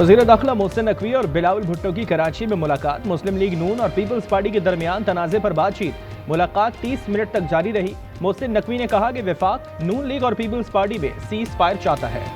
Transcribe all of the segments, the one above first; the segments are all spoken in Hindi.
वज़ीर दाखिला मोहसिन नकवी और बिलावल भुट्टो की कराची में मुलाकात। मुस्लिम लीग नून और पीपल्स पार्टी के दरमियान तनाज़े पर बातचीत। मुलाकात 30 मिनट तक जारी रही। मोहसिन नकवी ने कहा कि वफाक नून लीग और पीपल्स पार्टी में सीज़ फायर चाहता है।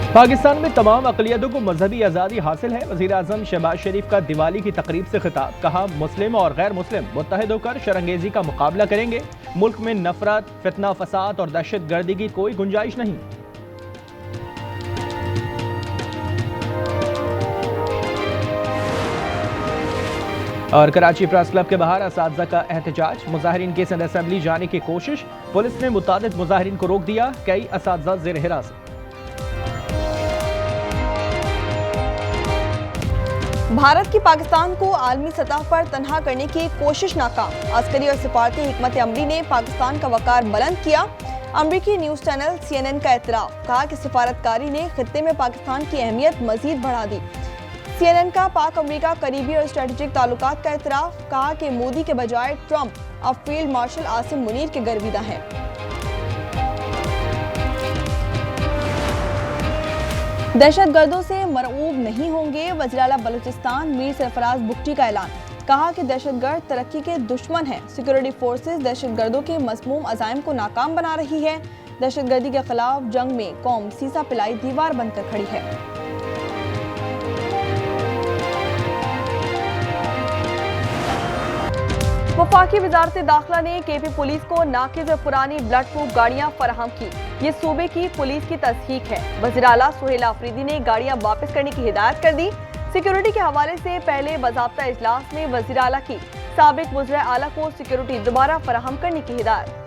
पाकिस्तान में तमाम अक़लियतों को मजहबी आज़ादी हासिल है। वज़ीर आज़म शहबाज शरीफ का दिवाली की तकरीब से खिताब। कहा, मुस्लिम और गैर मुस्लिम मुत्तहिद होकर शरंगेज़ी का मुकाबला करेंगे। मुल्क में नफरत, फितना फसाद और दहशत गर्दी की कोई गुंजाइश नहीं। और कराची प्रेस क्लब के बाहर असातिज़ा का एहतजाज। मुजाहिरीन के संग असेंबली जाने की कोशिश। पुलिस ने मुतादिद मुजाहिरीन को रोक दिया। कई असातिज़ा ज़ेर हिरासत। भारत की पाकिस्तान को आलमी सतह पर तनहा करने की कोशिश नाकाम। अस्करी और सिफारती हिकमत अमली ने पाकिस्तान का वकार बुलंद किया। अमरीकी न्यूज़ चैनल CNN का एतराफ़। कहा कि सिफारतकारी ने खित्ते में पाकिस्तान की अहमियत मजीद बढ़ा दी। CNN का पाक अमरीका करीबी और स्ट्रेटेजिक ताल्लुकात का एतराफ़। कहा कि मोदी के बजाय ट्रंप अब फील्ड मार्शल आसिम मुनीर के गर्विदा हैं। दहशतगर्दों से मरऊब नहीं होंगे। वज़ीर आला बलूचिस्तान मीर सरफराज बुगटी का ऐलान। कहा कि दहशतगर्द तरक्की के दुश्मन हैं। सिक्योरिटी फोर्सेस दहशतगर्दों के मज़मूम अज़ाइम को नाकाम बना रही है। दहशतगर्दी के खिलाफ जंग में कौम सीसा पिलाई दीवार बनकर खड़ी है। वफाकी वजारत दाखिला ने KP पुलिस को नाकिज़ और पुरानी ब्लड प्रूफ गाड़ियां फराहम की। ये सूबे की पुलिस की तस्दीक है। वज़ीर आला सुहेल आफरीदी ने गाड़ियां वापस करने की हिदायत कर दी। सिक्योरिटी के हवाले से पहले बाज़ाब्ता इजलास में वज़ीर आला की साबिक वज़ीर आला को सिक्योरिटी दोबारा फराहम करने की हिदायत।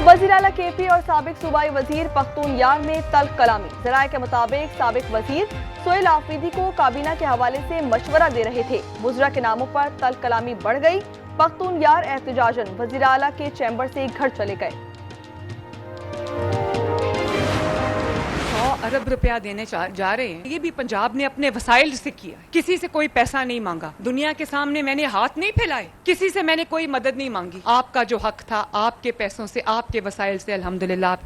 वज़ीर आला KP और साबिक सूबाई वजीर पख्तूनख्वा में तल्ख कलामी। ज़राए के मुताबिक साबिक वजीर सुहेल आफरीदी को काबीना के हवाले से मशवरा दे रहे थे। बुज़रा के नामों पर तल्ख कलामी बढ़ गई। पख्तूनख्वा एहतजाजन वज़ीर आला के चैम्बर से घर चले गए। 100 अरब रुपया देने जा रहे हैं। ये भी पंजाब ने अपने वसाइल से किया। किसी से कोई पैसा नहीं मांगा। दुनिया के सामने मैंने हाथ नहीं फैलाए। किसी से मैंने कोई मदद नहीं मांगी। आपका जो हक था आपके पैसों से, आपके वसाइल से, अल्हम्दुलिल्लाह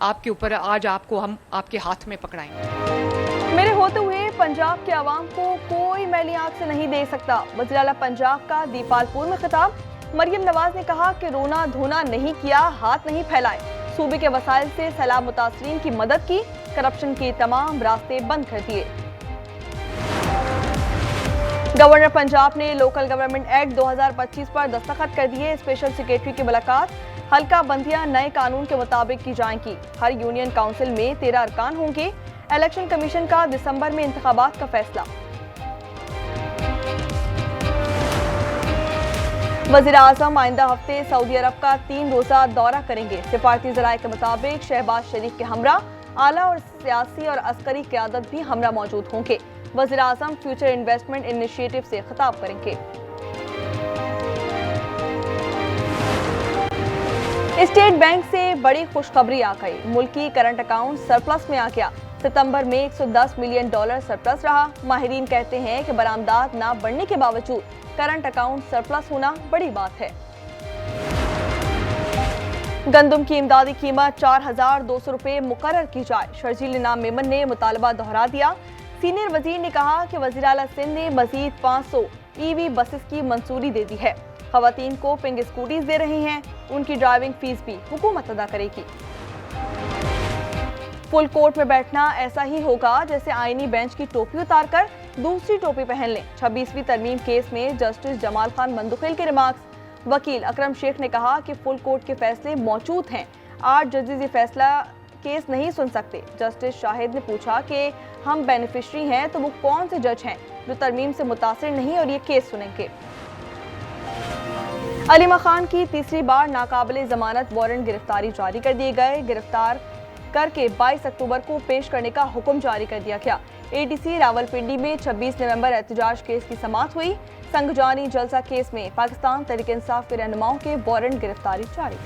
आपके ऊपर आज आपको हम आपके हाथ में पकड़ाएंगे। मेरे होते हुए पंजाब के अवाम को कोई मैली आंख से नहीं दे सकता। वज़ीर आला पंजाब का दीपालपुर में खिताब। मरियम नवाज ने कहा कि रोना धोना नहीं किया, हाथ नहीं फैलाए। सूबे के वसाइल से सैलाब मुतासरीन की मदद की। करप्शन के तमाम रास्ते बंद कर दिए। गवर्नर पंजाब ने लोकल गवर्नमेंट एक्ट 2025 पर दस्तखत कर दिए। स्पेशल सेक्रेटरी की मुलाकात। हल्का बंदियां नए कानून के मुताबिक की जाएंगी। हर यूनियन काउंसिल में 13 अरकान होंगे। इलेक्शन कमीशन का दिसंबर में इंतखाबात का फैसला। वज़ीर आज़म आइंदा हफ्ते सऊदी अरब का 3 रोज़ा दौरा करेंगे। सिफारती ज़राए के मुताबिक शहबाज शरीफ के हमरा आला और सियासी और अस्करी क़यादत भी हमरा मौजूद होंगे। वज़ीर आज़म फ्यूचर इन्वेस्टमेंट इनिशिएटिव से खिताब करेंगे। स्टेट बैंक से बड़ी खुशखबरी आ गई। मुल्की करंट अकाउंट सरप्लस में आ गया। सितंबर में $110 मिलियन सरप्लस रहा। माहिरीन कहते हैं कि बरामदात ना बढ़ने के बावजूद करंट अकाउंट सरप्लस होना बड़ी बात है। गंदम की इमदादी कीमत 4,200 रुपये मुकर्रर की जाए। शर्जील इनाम मेमन ने मुतालबा दोहरा दिया। सीनियर वजीर ने कहा कि वज़ीर आला सिंध ने मजीद 500 EV बसेस की मंजूरी दे दी है। खवातीन को पिंग स्कूटीज दे रहे हैं। उनकी ड्राइविंग फीस भी हुकूमत अदा करेगी। फुल कोर्ट में बैठना ऐसा ही होगा जैसे आईनी बेंच की टोपी उतारकर दूसरी टोपी पहन लें। 26वीं तरमीम केस में जस्टिस जमाल खान मंदुखिल के रिमार्क्स। वकील अकरम शेख ने कहा कि फुल कोर्ट के फैसले मौजूद हैं। 8 जजेस ये फैसला केस नहीं सुन सकते। जस्टिस शाहिद ने पूछा कि हम बेनिफिशरी हैं तो वो कौन से जज हैं जो तरमीम से मुतासिर नहीं और ये केस सुनेंगे। अलीमा खान की तीसरी बार नाकाबिले जमानत वारंट गिरफ्तारी जारी कर दिए गए। गिरफ्तार करके 22 अक्टूबर को पेश करने का हुक्म जारी कर दिया गया। ATC रावलपिंडी में 26 नवंबर एहतजाज केस की समाअत हुई। संगजानी जलसा केस में पाकिस्तान तहरीक इंसाफ के रहनुमाओं के वारंट गिरफ्तारी जारी।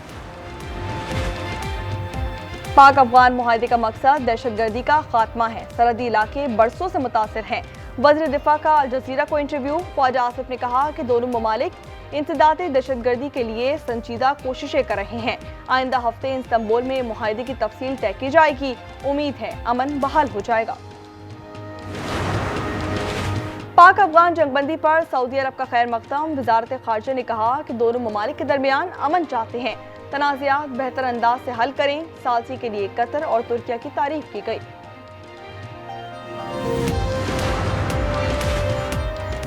पाक अफगान मुआहदे का मकसद दहशतगर्दी का खात्मा है। सरहदी इलाके बरसों से मुतासिर हैं। वज़ीर दिफा का अल जज़ीरा को इंटरव्यू। ख्वाजा आसिफ ने कहा कि दोनों ममालिक इंसदाद दहशतगर्दी के लिए संजीदा कोशिशें कर रहे हैं। आइंदा हफ्ते इस्तांबुल में मुआहदे की तफसील तय की जाएगी। उम्मीद है अमन बहाल हो जाएगा। पाक अफगान जंगबंदी पर सऊदी अरब का खैर मकदम। वजारत खारजा ने कहा कि दोनों ममालिक के दरमियान अमन चाहते हैं, तनाज़ात बेहतर अंदाज से हल करें। सालसी के लिए कतर और तुर्किया की तारीफ की गई।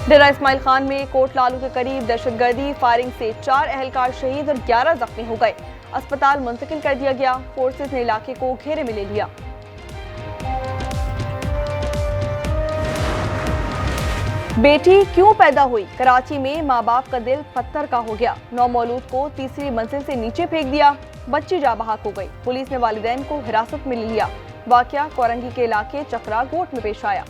डेरा इस्माइल खान में कोट लालू के करीब दहशतगर्दी फायरिंग से 4 अहलकार शहीद और 11 जख्मी हो गए। अस्पताल मुंतकिल कर दिया गया। फोर्सेस ने इलाके को घेरे में ले लिया। बेटी क्यों पैदा हुई? कराची में माँ बाप का दिल पत्थर का हो गया। नौमौलूद को तीसरी मंजिल से नीचे फेंक दिया। बच्ची जाँ बहक हो गई। पुलिस ने वालिदैन को हिरासत में ले लिया। वाकया कोरंगी के इलाके चकरा गोट में पेश आया।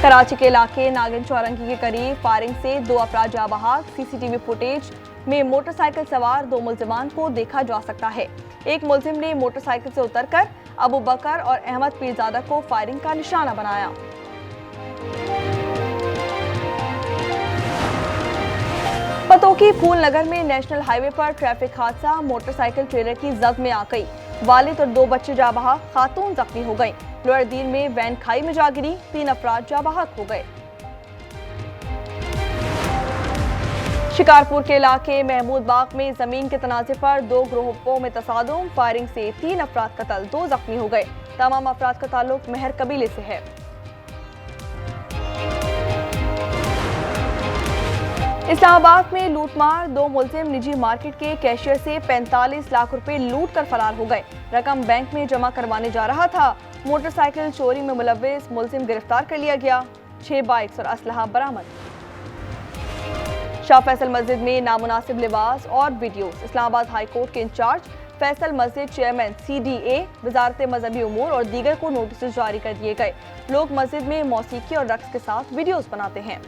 कराची के इलाके नागिन चौरंगी के करीब फायरिंग से 2 अफराद जाँ बहक। सीसीटीवी फुटेज में मोटरसाइकिल सवार 2 मुल्जिमान को देखा जा सकता है। एक मुल्जिम ने मोटरसाइकिल से उतरकर अबू बकर और अहमद पीरजादा को फायरिंग का निशाना बनाया। पतोकी फूल नगर में नेशनल हाईवे पर ट्रैफिक हादसा। मोटरसाइकिल ट्रेलर की जद में आ गई। वालिद और 2 बच्चे जाँ बहक, खातून जख्मी हो गई। लोअर दीन में वैन खाई में जा गिरी। 3 अफराद जाँ बहक हो गए। शिकारपुर के इलाके महमूद बाग में जमीन के तनाज़े पर 2 ग्रोहों में तसादुम। फायरिंग से 3 अफराद कत्ल, 2 जख्मी हो गए। तमाम अफराद का ताल्लुक मेहर कबीले से है। इस्लामाबाद में लूटमार। 2 मुल्जिम निजी मार्केट के कैशियर से 45 लाख रुपए लूट कर फरार हो गए। रकम बैंक में जमा करवाने जा रहा था। मोटरसाइकिल चोरी में मुलव्विस मुल्जिम गिरफ्तार कर लिया गया। 6 बाइक्स और असलहा बरामद। शाह फैसल मस्जिद में नामुनासिब लिबास और वीडियोस। इस्लामाबाद हाई कोर्ट के इंचार्ज फैसल मस्जिद चेयरमैन CDA वजारत मजहबी उमूर और दीगर को नोटिस जारी कर दिए गए। लोग मस्जिद में मौसीकी और रक्स के साथ वीडियोस बनाते हैं।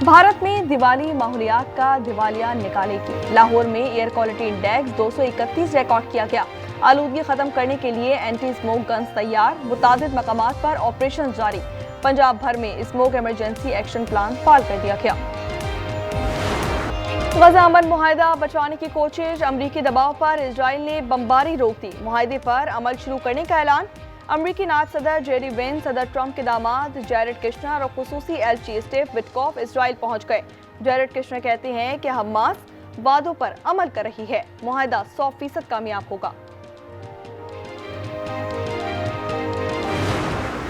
भारत में दिवाली माहौलियात का दिवालिया निकालेगी। लाहौर में एयर क्वालिटी इंडेक्स 231 रिकॉर्ड किया गया। आलूदगी खत्म करने के लिए एंटी स्मोक गन्स तैयार। मुतादिद मकामात पर ऑपरेशन जारी। पंजाब भर में स्मोक इमरजेंसी एक्शन प्लान फाल कर दिया गया। गजा अमन मुआहदा बचाने की कोशिश। अमरीकी दबाव पर इजराइल ने बमबारी रोक दी। मुआहदे पर अमल शुरू करने का ऐलान। अमरीकी नायब सदर जेरी वेंस, सदर ट्रंप के दामाद जैरेड किश्नर और खुसूसी एलची स्टीव विटकॉफ इजराइल पहुंच गए। जैरेड किश्नर कहते हैं कि हमास वादों पर अमल कर रही है। मुआहदा 100% कामयाब होगा।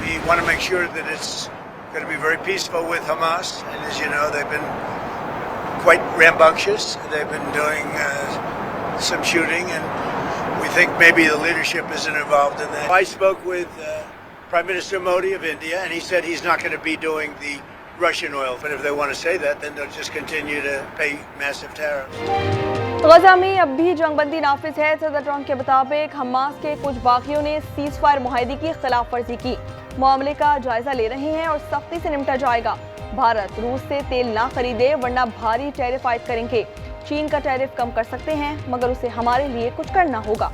We want to make sure that it's going to be very peaceful with Hamas, and as you know, they've been quite rambunctious. They've been doing some shooting, and we think maybe the leadership isn't involved in that. I spoke with Prime Minister Modi of India, and he said he's not going to be doing the Russian oil. But if they want to say that, then they'll just continue to pay massive tariffs. गजा में अब भी जंगबंदी नाफिज है। सदर ट्रंप के मुताबिक हमास के कुछ बागियों ने सीज़फायर मुआहदे की खिलाफ वर्जी की। मामले का जायजा ले रहे हैं और सख्ती से निपटा जाएगा। भारत रूस से तेल ना खरीदे वरना भारी टैरिफ आयद करेंगे। चीन का टैरिफ कम कर सकते हैं मगर उसे हमारे लिए कुछ करना होगा।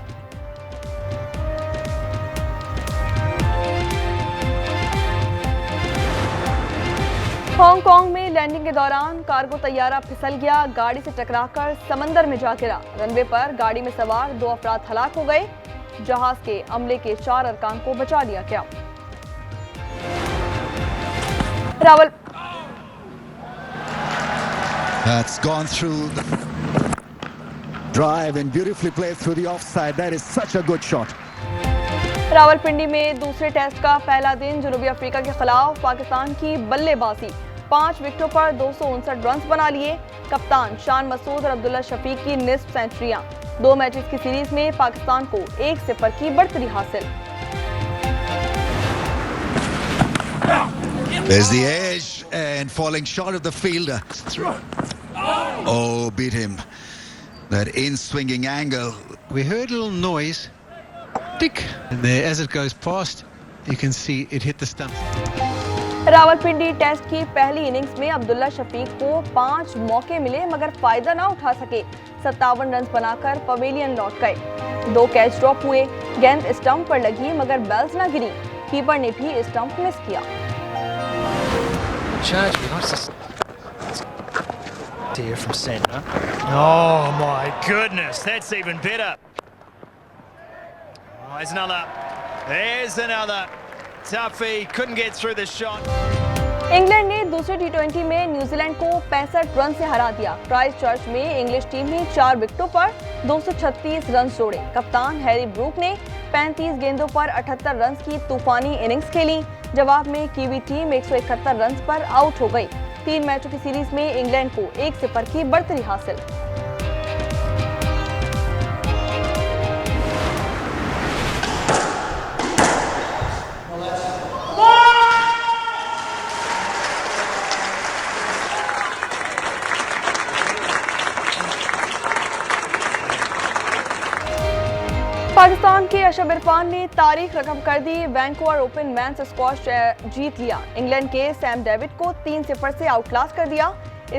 हांगकांग में लैंडिंग के दौरान कार्गो तैयारा फिसल गया। गाड़ी से टकराकर समंदर में जा गिरा। रनवे पर गाड़ी में सवार 2 अफराद हलाक हो गए। जहाज के अमले के 4 अरकान को बचा लिया गया। Rawal That's gone through the drive and beautifully played through the offside. That is such a good shot. Rawalpindi में दूसरे टेस्ट का पहला दिन जनूबी अफ्रीका के खिलाफ पाकिस्तान की बल्लेबाजी। 5 विकेटों पर 259 रन बना लिए। कप्तान शान मसूद और अब्दुल्ला शफीक की निस्फ सेंचुरियां। 2 मैचेस की सीरीज में पाकिस्तान को 1-0 की बढ़तरी हासिल। There's the edge and falling short of the fielder. Oh, beat him. That in-swinging angle. We heard a little noise. Tick. And there, as it goes past, you can see it hit the stump. Rawalpindi test की पहली इनिंग्स में अब्दुल्ला शफीक को 5 मौके मिले मगर फायदा ना उठा सके। 57 रन बनाकर पवेलियन लौट गए। 2 कैच ड्रॉप हुए। गेंद स्टंप पर लगी मगर बेल्स ना गिरी। कीपर ने भी स्टंप मिस किया। Here from centre. Oh my goodness, that's even better. Oh, there's another. There's another. Tuffy couldn't get through the shot. England ने दूसरे टी20 में न्यूजीलैंड को 65 रन से हरा दिया। क्राइस्टचर्च में इंग्लिश टीम ने 4 विकेटों पर 236 रन जोड़े। कप्तान हैरी ब्रूक ने 35 गेंदों पर 78 रन की तूफानी इनिंग्स खेली। जवाब में कीवी टीम 171 रन पर आउट हो गई। 3 मैचों की सीरीज में इंग्लैंड को 1-0 की बढ़तरी हासिल। पाकिस्तान के अशरफ इरफान ने तारीख रकम कर दी। वैंकूवर ओपन मेंस स्क्वॉश जीत लिया। इंग्लैंड के सैम डेविड को 3-0 से आउटक्लास कर दिया।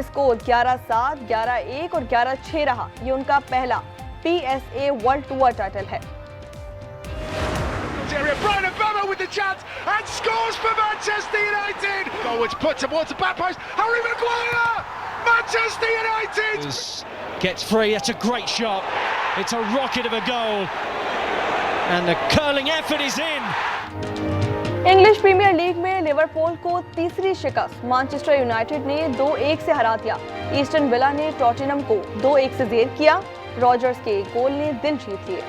स्कोर 11-7, 11-1 और 11-6 रहा। ये उनका पहला PSA वर्ल्ड टूर टाइटल है। Brian Obama with the chance and scores for Manchester United. Forwards put towards the back post. Harry Maguire! Manchester United! Gets free. That's a great shot. It's a rocket of a goal. And the curling effort is in. English Premier League में लिवरपूल को तीसरी शिकस्त। मैनचेस्टर यूनाइटेड ने 2-1 से हरा दिया। ईस्टर्न विला ने टॉटनहम को 2-1 से जेर किया। रॉजर्स के गोल ने दिल जीत लिए।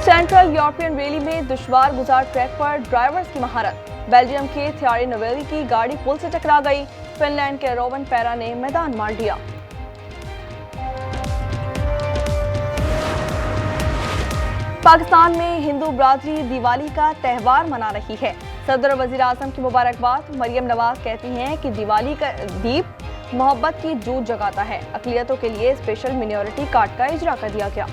सेंट्रल यूरोपियन रैली में दुश्वार गुजार ट्रैक पर ड्राइवर्स की महारत। बेल्जियम के थियारी नोवेली की गाड़ी पुल से टकरा गई। फिनलैंड के रोवन पैरा ने मैदान मार दिया। पाकिस्तान में हिंदू बरादरी दिवाली का त्यौहार मना रही है। सदर और वजीर आजम की मुबारकबाद। मरियम नवाज कहती हैं कि दिवाली का दीप मोहब्बत की जोत जगाता है। अक़लियतों के लिए स्पेशल मिनॉरिटी कार्ड का इजरा कर दिया गया।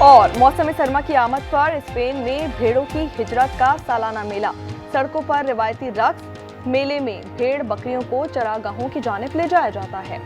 और मौसम सरमा की आमद पर स्पेन में भेड़ों की हिजरत का सालाना मेला। सड़कों पर रिवायती रक्स। मेले में भेड़ बकरियों को चरागाहों की जानिब ले जाया जाता है।